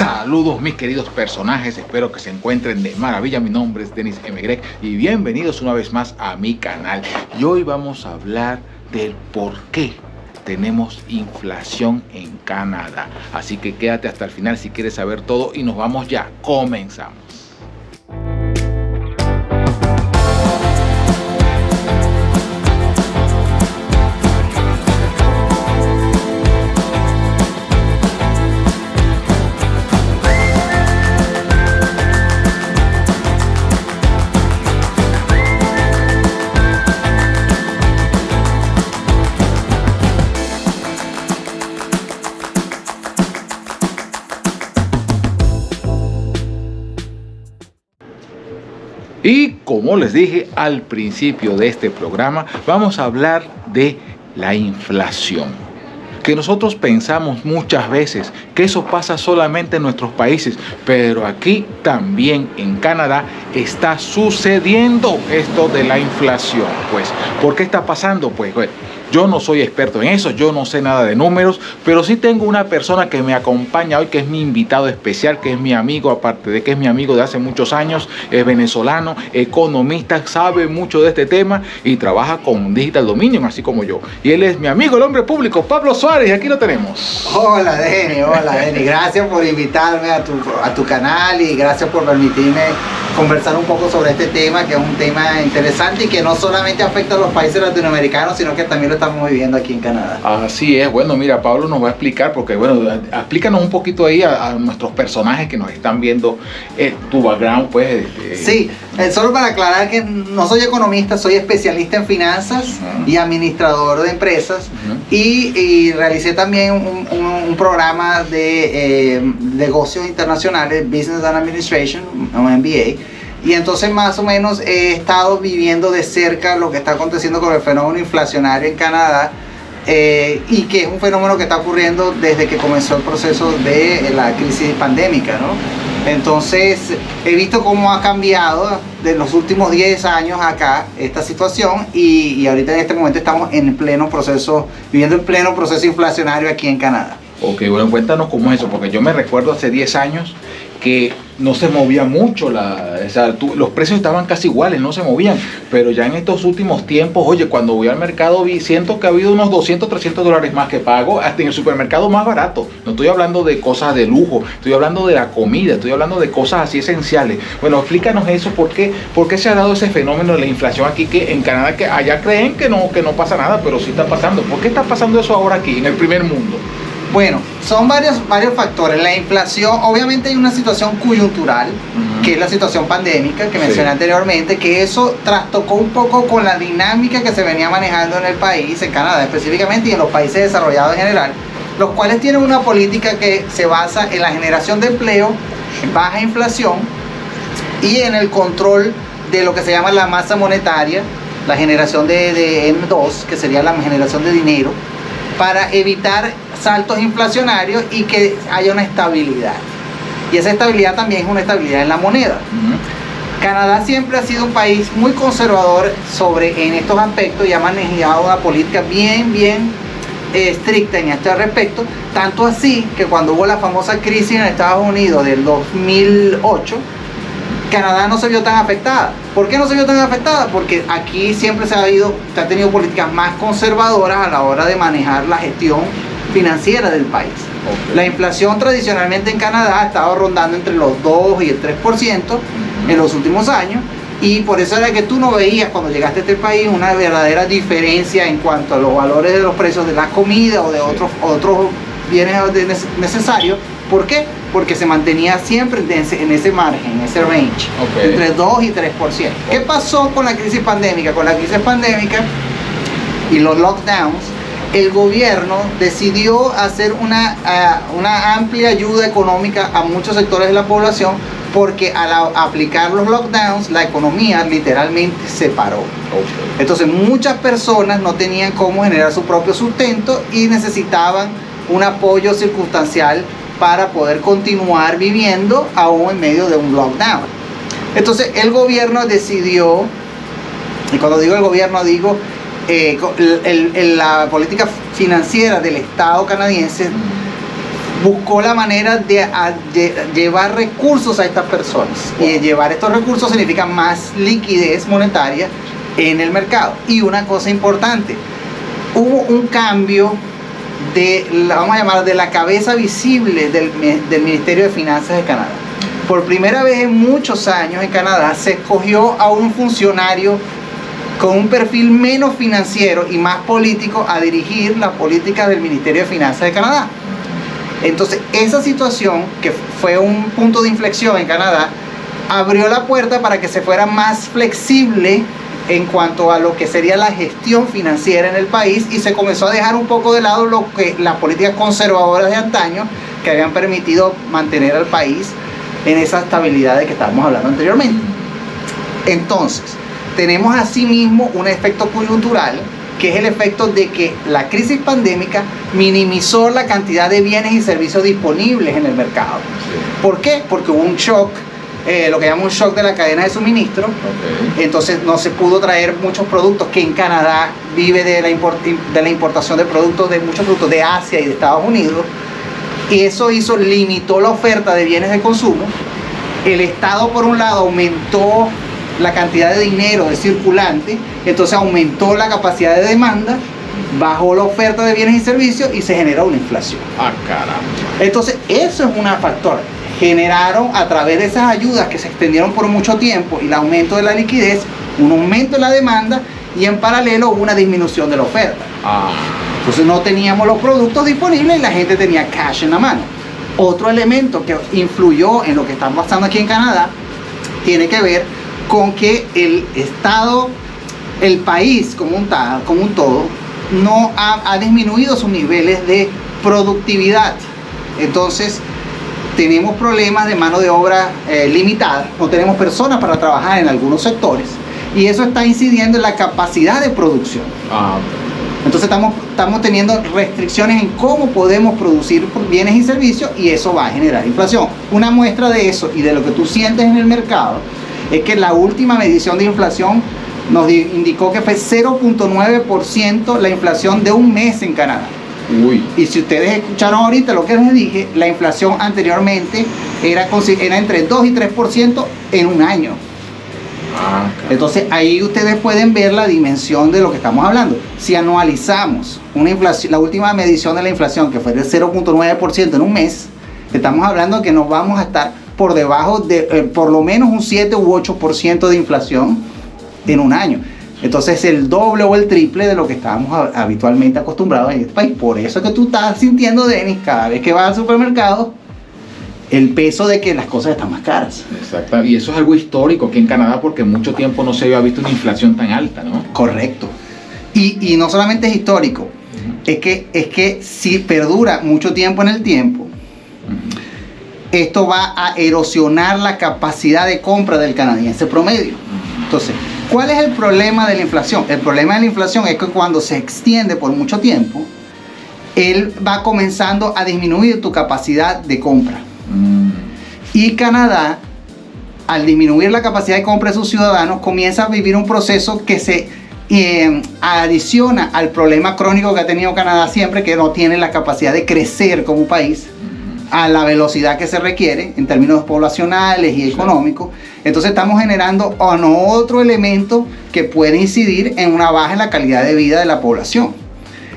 Saludos mis queridos personajes, espero que se encuentren de maravilla. Mi nombre es Denis M. Greg y bienvenidos una vez más a mi canal. Y hoy vamos a hablar del por qué tenemos inflación en Canadá. Así que quédate hasta el final si quieres saber todo y nos vamos ya, comenzamos. Y como les dije al principio de este programa, vamos a hablar de la inflación. Que nosotros pensamos muchas veces que eso pasa solamente en nuestros países, pero aquí también en Canadá está sucediendo esto de la inflación. Pues, ¿por qué está pasando? Pues, bueno, yo no soy experto en eso, yo no sé nada de números, pero sí tengo una persona que me acompaña hoy, que es mi invitado especial, que es mi amigo, aparte de que es mi amigo de hace muchos años, es venezolano, economista, sabe mucho de este tema y trabaja con Digital Dominion, así como yo. Y él es mi amigo, el hombre público, Pablo Suárez, y aquí lo tenemos. Hola, Denny, gracias por invitarme a tu canal y gracias por permitirme conversar un poco sobre este tema, que es un tema interesante y que no solamente afecta a los países latinoamericanos, sino que también lo estamos viviendo aquí en Canadá. Así es. Bueno, mira, Pablo nos va a explicar, porque bueno, explícanos un poquito ahí a nuestros personajes que nos están viendo, tu background, pues. Sí, solo para aclarar que no soy economista, soy especialista en finanzas y administrador de empresas, y realicé también un programa de negocios internacionales, Business and Administration, un MBA. Y entonces más o menos he estado viviendo de cerca lo que está aconteciendo con el fenómeno inflacionario en Canadá, y que es un fenómeno que está ocurriendo desde que comenzó el proceso de la crisis pandémica, ¿no? Entonces he visto cómo ha cambiado de los últimos 10 años acá esta situación, y ahorita en este momento estamos viviendo el pleno proceso inflacionario aquí en Canadá. Ok, bueno, cuéntanos cómo es eso, porque yo me recuerdo hace 10 años que no se movía mucho, los precios estaban casi iguales, no se movían, pero ya en estos últimos tiempos, oye, cuando voy al mercado siento que ha habido unos $200, $300 más que pago, hasta en el supermercado más barato. No estoy hablando de cosas de lujo, estoy hablando de la comida, estoy hablando de cosas así esenciales. Bueno, explícanos eso, ¿por qué se ha dado ese fenómeno de la inflación aquí, que en Canadá, que allá creen que no pasa nada, pero sí está pasando? ¿Por qué está pasando eso ahora aquí, en el primer mundo? Bueno, son varios factores. La inflación, obviamente hay una situación coyuntural, que es la situación pandémica que mencioné anteriormente, que eso trastocó un poco con la dinámica que se venía manejando en el país, en Canadá específicamente, y en los países desarrollados en general, los cuales tienen una política que se basa en la generación de empleo, en baja inflación y en el control de lo que se llama la masa monetaria, la generación de M2, que sería la generación de dinero, para evitar saltos inflacionarios y que haya una estabilidad. Y esa estabilidad también es una estabilidad en la moneda. Canadá siempre ha sido un país muy conservador en estos aspectos, y ha manejado una política bien estricta en este respecto, tanto así que cuando hubo la famosa crisis en Estados Unidos del 2008, Canadá no se vio tan afectada. ¿Por qué no se vio tan afectada? Porque aquí siempre se ha tenido políticas más conservadoras a la hora de manejar la gestión financiera del país. Okay. La inflación tradicionalmente en Canadá ha estado rondando entre los 2 y el 3% en los últimos años, y por eso era que tú no veías cuando llegaste a este país una verdadera diferencia en cuanto a los valores de los precios de la comida o de otros bienes necesarios. ¿Por qué? Porque se mantenía siempre en ese margen, en ese range, entre 2 y 3%. ¿Qué pasó con la crisis pandémica? Con la crisis pandémica y los lockdowns, el gobierno decidió hacer una amplia ayuda económica a muchos sectores de la población, porque al aplicar los lockdowns, la economía literalmente se paró. Entonces muchas personas no tenían cómo generar su propio sustento y necesitaban un apoyo circunstancial para poder continuar viviendo aún en medio de un lockdown. Entonces el gobierno decidió, y cuando digo el gobierno digo la política financiera del Estado canadiense, buscó la manera de llevar recursos a estas personas. Y llevar estos recursos significa más liquidez monetaria en el mercado. Y una cosa importante, hubo un cambio vamos a llamar, de la cabeza visible del Ministerio de Finanzas de Canadá. Por primera vez en muchos años en Canadá se escogió a un funcionario con un perfil menos financiero y más político a dirigir la política del Ministerio de Finanzas de Canadá. Entonces, esa situación, que fue un punto de inflexión en Canadá, abrió la puerta para que se fuera más flexible en cuanto a lo que sería la gestión financiera en el país, y se comenzó a dejar un poco de lado las políticas conservadoras de antaño que habían permitido mantener al país en esa estabilidad de que estábamos hablando anteriormente. Entonces, tenemos asimismo un efecto coyuntural, que es el efecto de que la crisis pandémica minimizó la cantidad de bienes y servicios disponibles en el mercado. ¿Por qué? Porque hubo un shock, lo que llaman un shock de la cadena de suministro. Entonces no se pudo traer muchos productos, que en Canadá vive de la importación de muchos productos de Asia y de Estados Unidos, y eso limitó la oferta de bienes de consumo. El Estado, por un lado, aumentó la cantidad de dinero de circulante, entonces aumentó la capacidad de demanda, bajó la oferta de bienes y servicios y se generó una inflación. Ah, caramba. Entonces, eso es un factor. Generaron, a través de esas ayudas que se extendieron por mucho tiempo y el aumento de la liquidez, un aumento de la demanda, y en paralelo hubo una disminución de la oferta. Entonces no teníamos los productos disponibles y la gente tenía cash en la mano. Otro elemento que influyó en lo que está pasando aquí en Canadá tiene que ver con que el Estado, el país como un todo, no ha disminuido sus niveles de productividad. Entonces tenemos problemas de mano de obra limitada, no tenemos personas para trabajar en algunos sectores, y eso está incidiendo en la capacidad de producción. Entonces estamos teniendo restricciones en cómo podemos producir bienes y servicios, y eso va a generar inflación. Una muestra de eso y de lo que tú sientes en el mercado es que la última medición de inflación nos indicó que fue 0.9% la inflación de un mes en Canadá. Y si ustedes escucharon ahorita lo que les dije, la inflación anteriormente era entre 2 y 3% en un año. Entonces ahí ustedes pueden ver la dimensión de lo que estamos hablando. Si anualizamos la última medición de la inflación, que fue del 0.9% en un mes, estamos hablando que nos vamos a estar por debajo de por lo menos un 7 u 8% de inflación en un año. Entonces es el doble o el triple de lo que estábamos habitualmente acostumbrados en este país. Por eso que tú estás sintiendo, Denis, cada vez que vas al supermercado, el peso de que las cosas están más caras. Exacto, y eso es algo histórico aquí en Canadá, porque en mucho tiempo no se había visto una inflación tan alta, ¿no? Correcto. Y no solamente es histórico, es que si perdura mucho tiempo en el tiempo, esto va a erosionar la capacidad de compra del canadiense promedio. Entonces, ¿cuál es el problema de la inflación? El problema de la inflación es que cuando se extiende por mucho tiempo, él va comenzando a disminuir tu capacidad de compra. Y Canadá, al disminuir la capacidad de compra de sus ciudadanos, comienza a vivir un proceso que se adiciona al problema crónico que ha tenido Canadá siempre, que no tiene la capacidad de crecer como país a la velocidad que se requiere en términos poblacionales y económicos. Entonces estamos generando otro elemento que puede incidir en una baja en la calidad de vida de la población.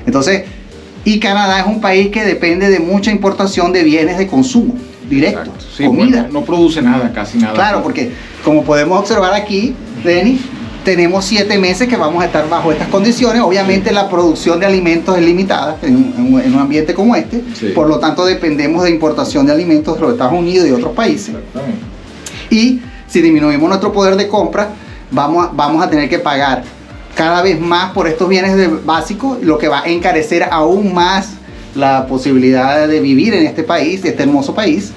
Entonces, y Canadá es un país que depende de mucha importación de bienes de consumo directo, sí, comida. Bueno, no produce nada, casi nada. Claro, porque como podemos observar aquí, Denis, tenemos 7 meses que vamos a estar bajo estas condiciones. Obviamente la producción de alimentos es limitada en un ambiente como este, por lo tanto dependemos de importación de alimentos de los Estados Unidos y de otros países. Y si disminuimos nuestro poder de compra, vamos a tener que pagar cada vez más por estos bienes básicos, lo que va a encarecer aún más la posibilidad de vivir en este país, este hermoso país,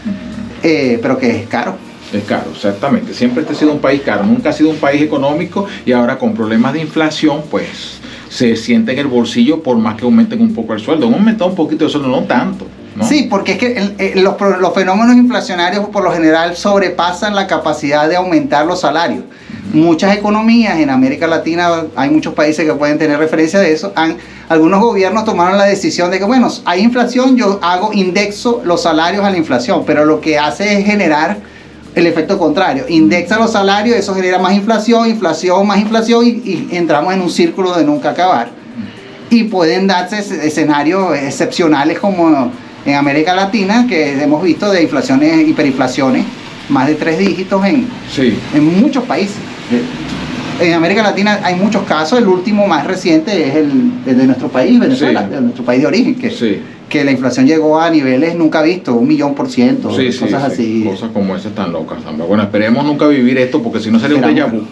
pero que es caro. Es caro, exactamente. Siempre este ha sido un país caro, nunca ha sido un país económico, y ahora con problemas de inflación, pues se siente en el bolsillo por más que aumenten un poco el sueldo. Han aumentado un poquito el sueldo, no tanto, ¿no? Sí, porque es que los fenómenos inflacionarios por lo general sobrepasan la capacidad de aumentar los salarios. Muchas economías en América Latina, hay muchos países que pueden tener referencia de eso, algunos gobiernos tomaron la decisión de que, bueno, hay inflación, yo indexo los salarios a la inflación, pero lo que hace es generar el efecto contrario. Indexa los salarios, eso genera más inflación, más inflación, y entramos en un círculo de nunca acabar. Y pueden darse escenarios excepcionales como en América Latina, que hemos visto de inflaciones, hiperinflaciones, más de 3 dígitos en muchos países. En América Latina hay muchos casos, el último más reciente es el de nuestro país, Venezuela, de nuestro país de origen, que la inflación llegó a niveles nunca vistos, 1.000.000%, cosas así. Cosas como esas tan locas también. Bueno, esperemos nunca vivir esto, porque si no sería un déjà vu.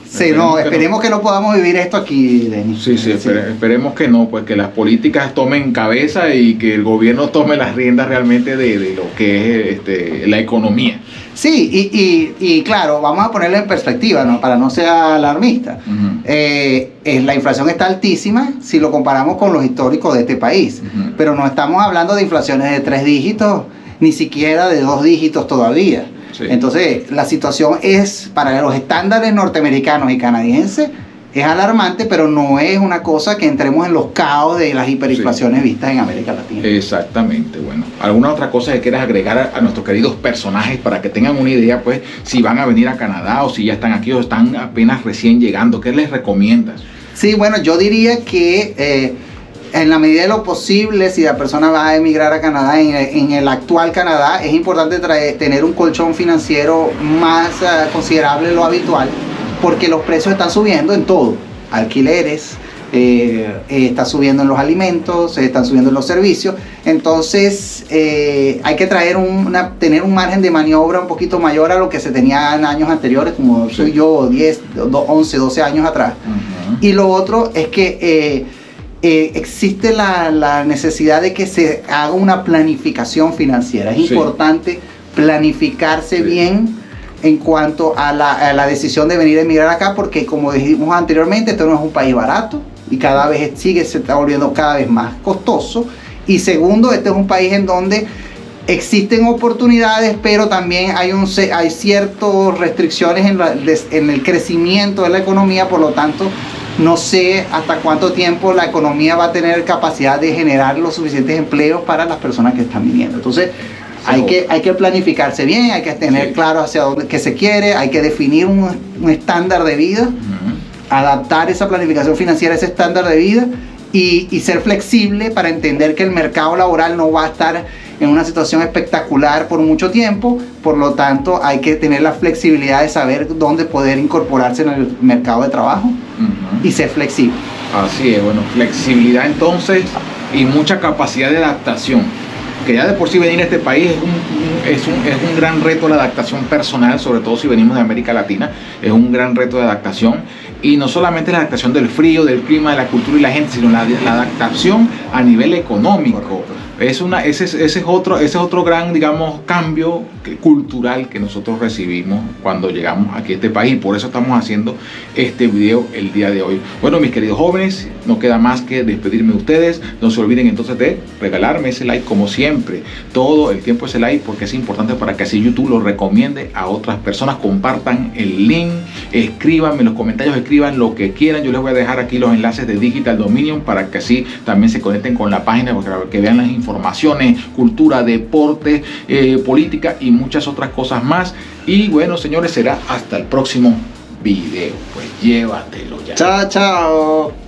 Esperemos que no podamos vivir esto aquí, Denis. Esperemos que no, pues que las políticas tomen cabeza y que el gobierno tome las riendas realmente de lo que es la economía. Sí, y claro, vamos a ponerlo en perspectiva, ¿no? Para no ser alarmista. La inflación está altísima si lo comparamos con los históricos de este país, pero no estamos hablando de inflaciones de 3 dígitos, ni siquiera de 2 dígitos todavía. Entonces, la situación es, para los estándares norteamericanos y canadienses, es alarmante, pero no es una cosa que entremos en los caos de las hiperinflaciones vistas en América Latina. Exactamente. Bueno, ¿alguna otra cosa que quieras agregar a nuestros queridos personajes para que tengan una idea, pues, si van a venir a Canadá o si ya están aquí o están apenas recién llegando? ¿Qué les recomiendas? Sí, bueno, yo diría que en la medida de lo posible, si la persona va a emigrar a Canadá, en el actual Canadá, es importante tener un colchón financiero más considerable de lo habitual, porque los precios están subiendo en todo, alquileres, está subiendo en los alimentos, están subiendo en los servicios. Entonces hay que tener un margen de maniobra un poquito mayor a lo que se tenía en años anteriores, como soy yo, 10, 11, 12 años atrás. Y lo otro es que existe la necesidad de que se haga una planificación financiera. Es importante planificarse bien en cuanto a la decisión de venir a emigrar acá, porque como dijimos anteriormente, esto no es un país barato y cada vez se está volviendo cada vez más costoso. Y segundo, este es un país en donde existen oportunidades, pero también hay ciertas restricciones en el crecimiento de la economía. Por lo tanto, no sé hasta cuánto tiempo la economía va a tener capacidad de generar los suficientes empleos para las personas que están viniendo. Entonces, hay que planificarse bien, hay que tener claro hacia dónde que se quiere, hay que definir un estándar de vida, adaptar esa planificación financiera a ese estándar de vida y ser flexible para entender que el mercado laboral no va a estar en una situación espectacular por mucho tiempo. Por lo tanto, hay que tener la flexibilidad de saber dónde poder incorporarse en el mercado de trabajo y ser flexible. Así es, bueno, flexibilidad entonces y mucha capacidad de adaptación. Que ya de por sí venir a este país es un gran reto la adaptación personal, sobre todo si venimos de América Latina, es un gran reto de adaptación. Y no solamente la adaptación del frío, del clima, de la cultura y la gente, sino la adaptación a nivel económico. Ese es otro gran, digamos, cambio cultural que nosotros recibimos cuando llegamos aquí a este país. Por eso estamos haciendo este video el día de hoy. Bueno, mis queridos jóvenes, no queda más que despedirme de ustedes. No se olviden entonces de regalarme ese like, como siempre. Todo el tiempo ese like, porque es importante para que así YouTube lo recomiende a otras personas. Compartan el link, escríbanme en los comentarios, escriban lo que quieran. Yo les voy a dejar aquí los enlaces de Digital Dominion para que así también se conecten con la página, para que vean las informaciones, cultura, deporte, política y muchas otras cosas más. Y bueno, señores, será hasta el próximo video. Pues llévatelo ya. Chao, chao.